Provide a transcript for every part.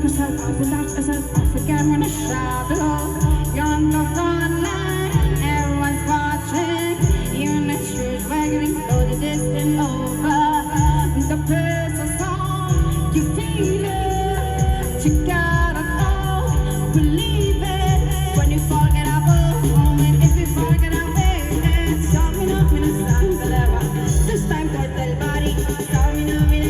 yourself off and knock yourself off again when it's shadow. You're on the front line, everyone's watching. Even the streets we're getting close, the distance over. The person's song, you feel it. You gotta know, believe it. When you forget about home and if you forget about it, coming up in a song, this time for Dalbari. Coming up in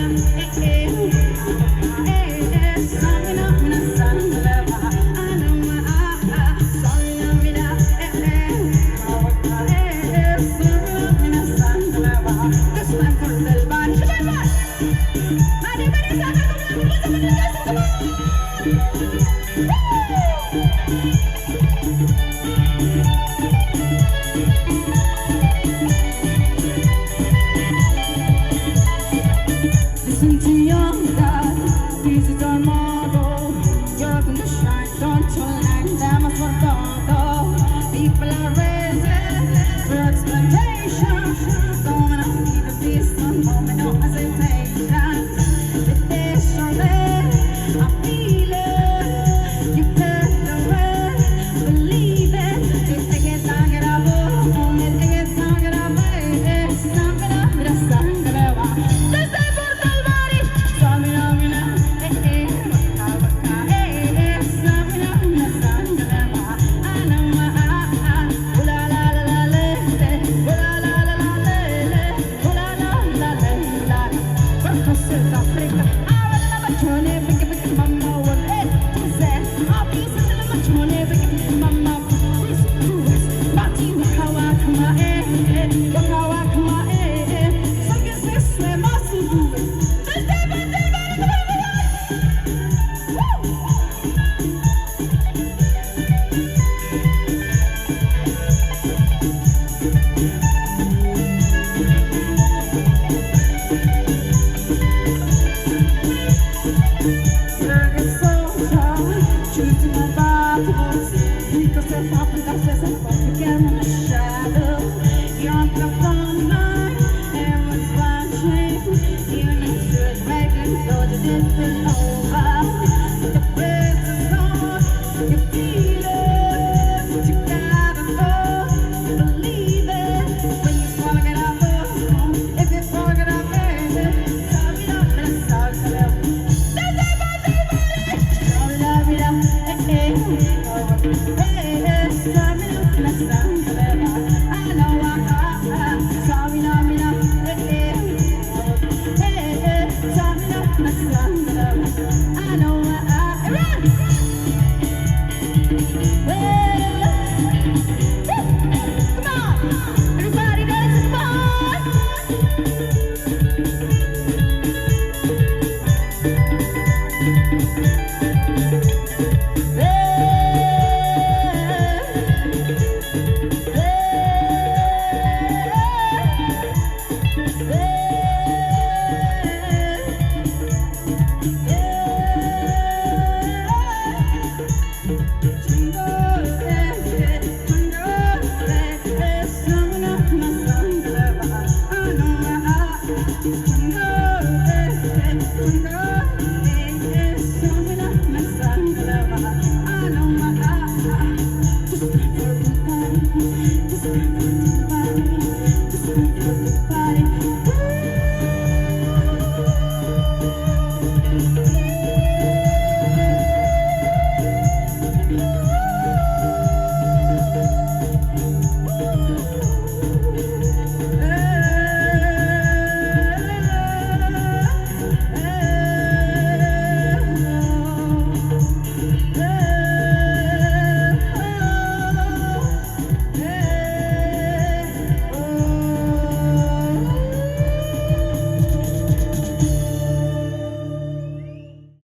listen to your God, this is our motto. You're gonna shine, don't you like them for todo. People are raising for expectations. Don't wanna see the peace, one moment, no hesitation. With this or that, I feel it. You can't do it, believe it. If they get talking about home, if they get talking about it, it's not gonna be the sun, gonna walk. This time for Dalbari, Samina, Waka, Samina, Sangala, Anama, la la la la la, la la la la la, la la la la la. Waka South Africa, awala machone, big mama, what it said. Obviously, the machone, big mama, Bati Waka Waka, Waka Waka, so guess this way, massive movement. Hey!